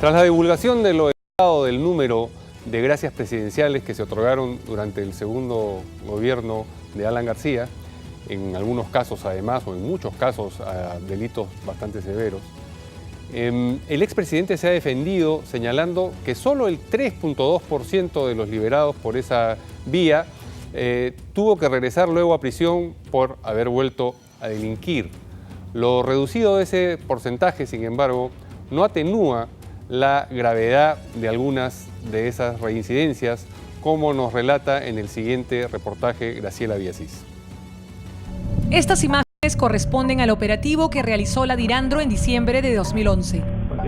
Tras la divulgación de lo elevado del número de gracias presidenciales que se otorgaron durante el segundo gobierno de Alan García, en algunos casos además, o en muchos casos, a delitos bastante severos, el expresidente se ha defendido señalando que solo el 3.2% de los liberados por esa vía tuvo que regresar luego a prisión por haber vuelto a delinquir. Lo reducido de ese porcentaje, sin embargo, no atenúa la gravedad de algunas de esas reincidencias, como nos relata en el siguiente reportaje Graciela Villasís. Estas imágenes corresponden al operativo que realizó la Dirandro en diciembre de 2011.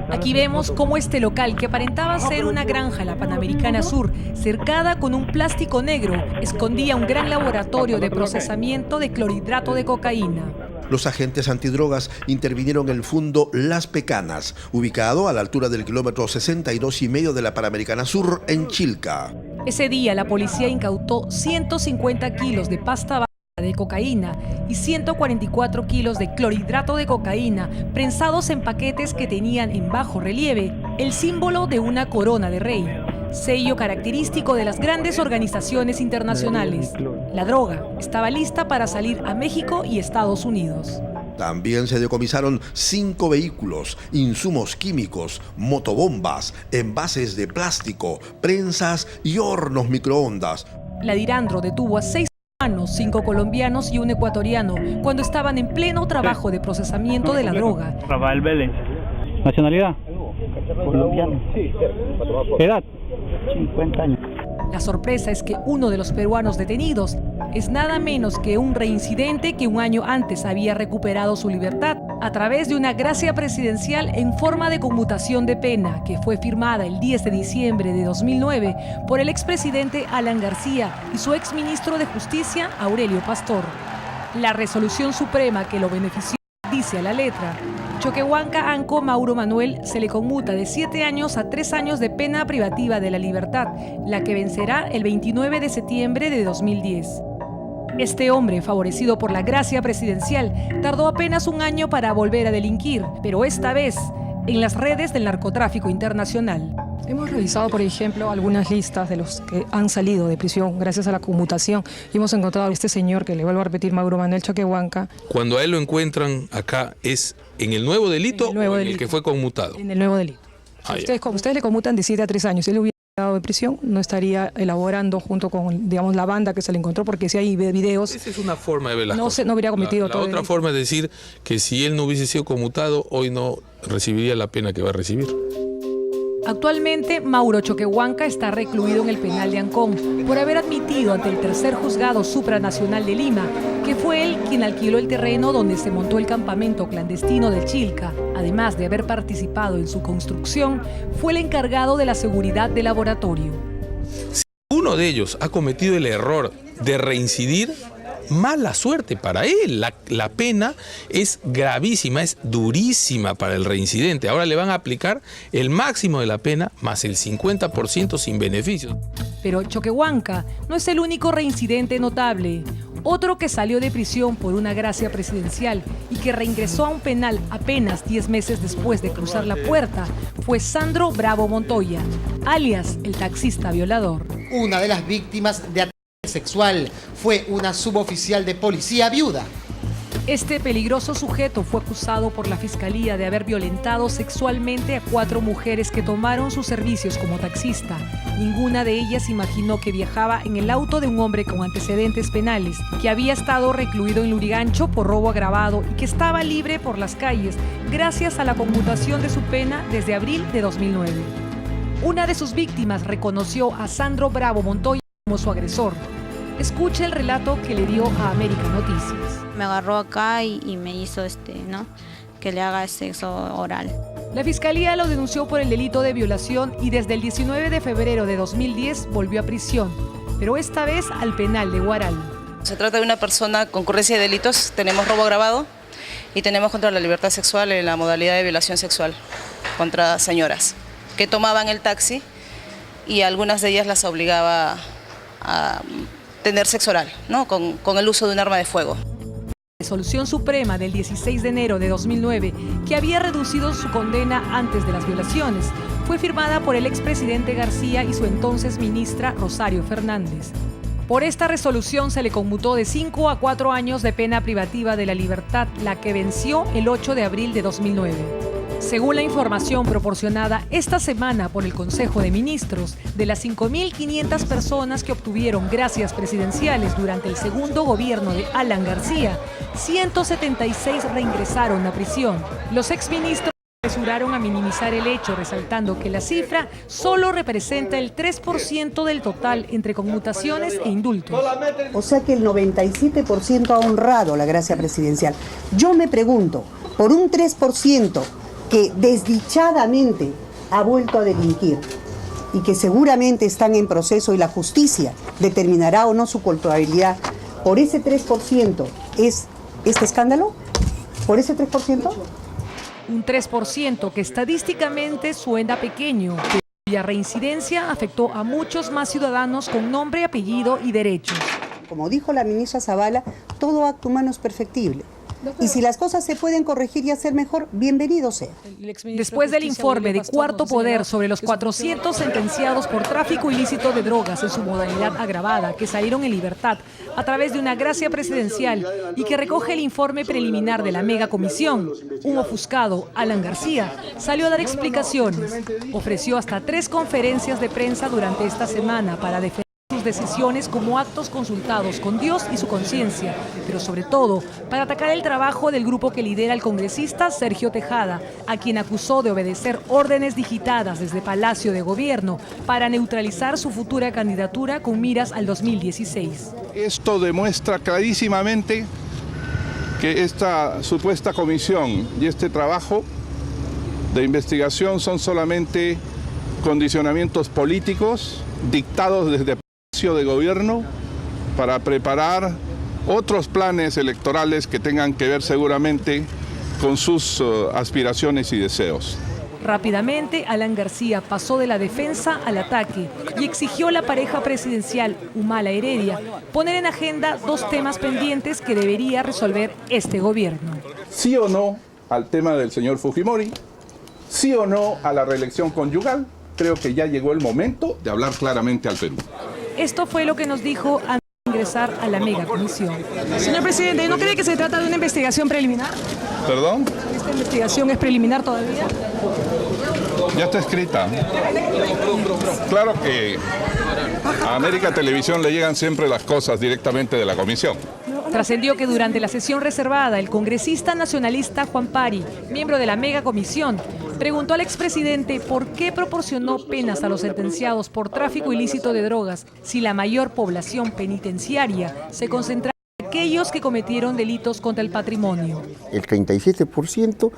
Aquí vemos cómo este local, que aparentaba ser una granja, la Panamericana Sur, cercada con un plástico negro, escondía un gran laboratorio de procesamiento de clorhidrato de cocaína. Los agentes antidrogas intervinieron en el fundo Las Pecanas, ubicado a la altura del kilómetro 62,5 de la Panamericana Sur, en Chilca. Ese día la policía incautó 150 kilos de pasta de cocaína y 144 kilos de clorhidrato de cocaína prensados en paquetes que tenían en bajo relieve el símbolo de una corona de rey, sello característico de las grandes organizaciones internacionales. La droga estaba lista para salir a México y Estados Unidos. También se decomisaron 5 vehículos, insumos químicos, motobombas, envases de plástico, prensas y hornos microondas. La Dirandro detuvo a 6 peruanos, 5 colombianos y un ecuatoriano cuando estaban en pleno trabajo de procesamiento de la droga. Rafael Vélez. ¿Nacionalidad? Colombiano. ¿Edad? 50 años. La sorpresa es que uno de los peruanos detenidos es nada menos que un reincidente que un año antes había recuperado su libertad a través de una gracia presidencial en forma de conmutación de pena que fue firmada el 10 de diciembre de 2009 por el expresidente Alan García y su exministro de Justicia, Aurelio Pastor. La resolución suprema que lo benefició dice a la letra: Choquehuanca Anco Mauro Manuel se le conmuta de 7 años a 3 años de pena privativa de la libertad, la que vencerá el 29 de septiembre de 2010. Este hombre, favorecido por la gracia presidencial, tardó apenas un año para volver a delinquir, pero esta vez en las redes del narcotráfico internacional. Hemos revisado, por ejemplo, algunas listas de los que han salido de prisión gracias a la conmutación y hemos encontrado a este señor, que le vuelvo a repetir, Mauro Manuel Choquehuanca. Cuando a él lo encuentran acá, ¿es en el nuevo delito o en el que fue conmutado? En el nuevo delito. Si ustedes le conmutan de 7 a 3 años, si él hubiera quedado de prisión, no estaría elaborando junto con, digamos, la banda que se le encontró, porque si hay videos... Esa es una forma de ver las cosas. No hubiera cometido todo. La otra forma es decir que si él no hubiese sido conmutado, hoy no recibiría la pena que va a recibir. Actualmente, Mauro Choquehuanca está recluido en el penal de Ancón por haber admitido ante el tercer juzgado supranacional de Lima que fue él quien alquiló el terreno donde se montó el campamento clandestino de Chilca. Además de haber participado en su construcción, fue el encargado de la seguridad del laboratorio. Si uno de ellos ha cometido el error de reincidir, mala suerte para él. La pena es gravísima, es durísima para el reincidente. Ahora le van a aplicar el máximo de la pena más el 50% sin beneficios. Pero Choquehuanca no es el único reincidente notable. Otro que salió de prisión por una gracia presidencial y que reingresó a un penal apenas 10 meses después de cruzar la puerta fue Sandro Bravo Montoya, alias el taxista violador. Una de las víctimas de ataque sexual fue una suboficial de policía viuda. Este peligroso sujeto fue acusado por la Fiscalía de haber violentado sexualmente a 4 mujeres que tomaron sus servicios como taxista. Ninguna de ellas imaginó que viajaba en el auto de un hombre con antecedentes penales, que había estado recluido en Lurigancho por robo agravado y que estaba libre por las calles gracias a la conmutación de su pena desde abril de 2009. Una de sus víctimas reconoció a Sandro Bravo Montoya como su agresor. Escuche el relato que le dio a América Noticias. Me agarró acá y me hizo que le haga sexo oral. La Fiscalía lo denunció por el delito de violación y desde el 19 de febrero de 2010 volvió a prisión, pero esta vez al penal de Huaral. Se trata de una persona con concurrencia de delitos, tenemos robo agravado y tenemos contra la libertad sexual en la modalidad de violación sexual contra señoras que tomaban el taxi y algunas de ellas las obligaba a tener sexo oral, ¿no? con el uso de un arma de fuego. La resolución suprema del 16 de enero de 2009, que había reducido su condena antes de las violaciones, fue fue firmada por el expresidente García y su entonces ministra Rosario Fernández. Por esta resolución se le conmutó de 5 a 4 años de pena privativa de la libertad, la que venció el 8 de abril de 2009. Según la información proporcionada esta semana por el Consejo de Ministros, de las 5.500 personas que obtuvieron gracias presidenciales durante el segundo gobierno de Alan García, 176 reingresaron a prisión. Los exministros apresuraron a minimizar el hecho, resaltando que la cifra solo representa el 3% del total entre conmutaciones e indultos. O sea que el 97% ha honrado la gracia presidencial. Yo me pregunto, por un 3% que desdichadamente ha vuelto a delinquir y que seguramente están en proceso y la justicia determinará o no su culpabilidad, ¿por ese 3% es este escándalo? ¿Por ese 3%? Un 3% que estadísticamente suena pequeño, pero cuya reincidencia afectó a muchos más ciudadanos con nombre, apellido y derechos. Como dijo la ministra Zavala, todo acto humano es perfectible. Y si las cosas se pueden corregir y hacer mejor, bienvenido sea. Después del informe de Cuarto Poder sobre los 400 sentenciados por tráfico ilícito de drogas en su modalidad agravada que salieron en libertad a través de una gracia presidencial y que recoge el informe preliminar de la megacomisión, un ofuscado, Alan García, salió a dar explicaciones. Ofreció hasta 3 conferencias de prensa durante esta semana para defender sus decisiones como actos consultados con Dios y su conciencia, pero sobre todo para atacar el trabajo del grupo que lidera el congresista Sergio Tejada, a quien acusó de obedecer órdenes digitadas desde Palacio de Gobierno para neutralizar su futura candidatura con miras al 2016. Esto demuestra clarísimamente que esta supuesta comisión y este trabajo de investigación son solamente condicionamientos políticos dictados desde de Gobierno para preparar otros planes electorales que tengan que ver seguramente con sus aspiraciones y deseos. Rápidamente, Alan García pasó de la defensa al ataque y exigió a la pareja presidencial, Humala Heredia, poner en agenda 2 temas pendientes que debería resolver este gobierno. Sí o no al tema del señor Fujimori, sí o no a la reelección conyugal. Creo que ya llegó el momento de hablar claramente al Perú. Esto fue lo que nos dijo antes de ingresar a la megacomisión. Señor presidente, ¿no cree que se trata de una investigación preliminar? ¿Perdón? ¿Esta investigación es preliminar todavía? Ya está escrita. Claro que a América Televisión le llegan siempre las cosas directamente de la comisión. Trascendió que durante la sesión reservada, el congresista nacionalista Juan Pari, miembro de la megacomisión, preguntó al expresidente por qué proporcionó penas a los sentenciados por tráfico ilícito de drogas si la mayor población penitenciaria se concentraba en aquellos que cometieron delitos contra el patrimonio. El 37%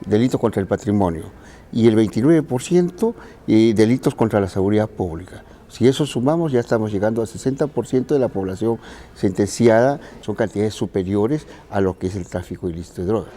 delitos contra el patrimonio y el 29% delitos contra la seguridad pública. Si eso sumamos, ya estamos llegando al 60% de la población sentenciada, son cantidades superiores a lo que es el tráfico ilícito de drogas.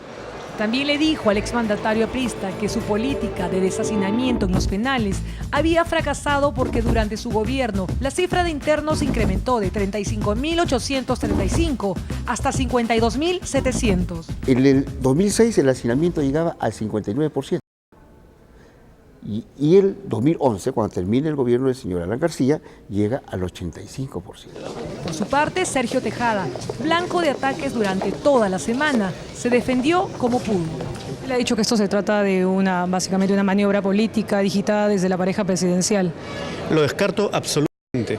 También le dijo al exmandatario aprista que su política de deshacinamiento en los penales había fracasado porque durante su gobierno la cifra de internos incrementó de 35.835 hasta 52.700. En el 2006 el hacinamiento llegaba al 59%. Y el 2011, cuando termine el gobierno del señor Alan García, llega al 85%. Por su parte, Sergio Tejada, blanco de ataques durante toda la semana, se defendió como pudo. Él ha dicho que esto se trata de básicamente una maniobra política digitada desde la pareja presidencial. Lo descarto absolutamente.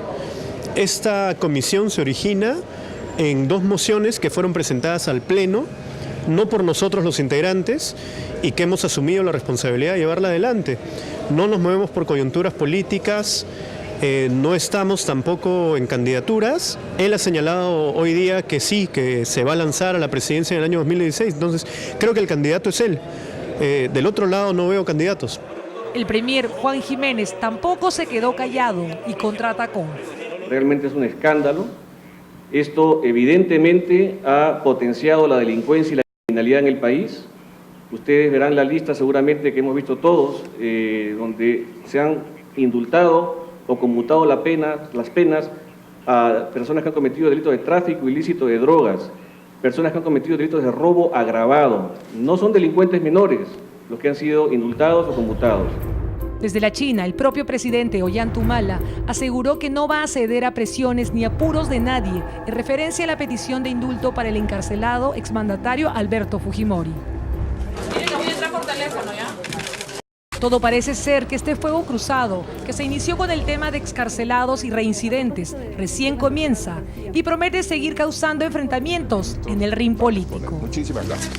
Esta comisión se origina en 2 mociones que fueron presentadas al Pleno, no por nosotros los integrantes, y que hemos asumido la responsabilidad de llevarla adelante. No nos movemos por coyunturas políticas, no estamos tampoco en candidaturas. Él ha señalado hoy día que sí, que se va a lanzar a la presidencia en el año 2016, entonces creo que el candidato es él. Del otro lado no veo candidatos. El premier Juan Jiménez tampoco se quedó callado y contraatacó. Realmente es un escándalo. Esto evidentemente ha potenciado la delincuencia y la criminalidad en el país. Ustedes verán la lista seguramente que hemos visto todos, donde se han indultado o conmutado las penas a personas que han cometido delitos de tráfico ilícito de drogas, personas que han cometido delitos de robo agravado. No son delincuentes menores los que han sido indultados o conmutados. Desde la China, el propio presidente Ollanta-Humala aseguró que no va a ceder a presiones ni apuros de nadie en referencia a la petición de indulto para el encarcelado exmandatario Alberto Fujimori. Todo parece ser que este fuego cruzado, que se inició con el tema de excarcelados y reincidentes, recién comienza y promete seguir causando enfrentamientos en el ring político. Muchísimas gracias.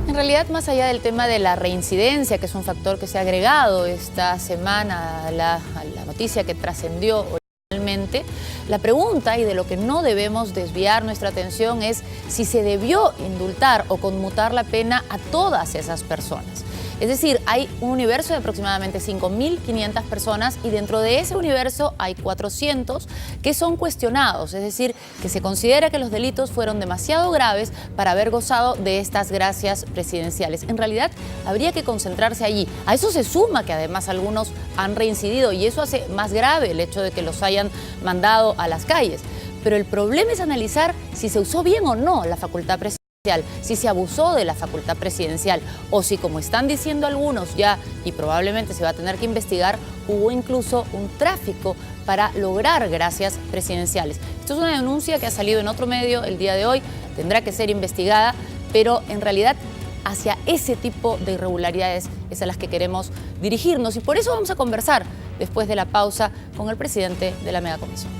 En realidad, más allá del tema de la reincidencia, que es un factor que se ha agregado esta semana a la noticia que trascendió originalmente, la pregunta y de lo que no debemos desviar nuestra atención es si se debió indultar o conmutar la pena a todas esas personas. Es decir, hay un universo de aproximadamente 5.500 personas y dentro de ese universo hay 400 que son cuestionados, es decir, que se considera que los delitos fueron demasiado graves para haber gozado de estas gracias presidenciales. En realidad, habría que concentrarse allí. A eso se suma que además algunos han reincidido y eso hace más grave el hecho de que los hayan mandado a las calles. Pero el problema es analizar si se usó bien o no la facultad presidencial, si se abusó de la facultad presidencial o si, como están diciendo algunos ya y probablemente se va a tener que investigar, hubo incluso un tráfico para lograr gracias presidenciales. Esto es una denuncia que ha salido en otro medio el día de hoy, tendrá que ser investigada, pero en realidad hacia ese tipo de irregularidades es a las que queremos dirigirnos y por eso vamos a conversar después de la pausa con el presidente de la Megacomisión.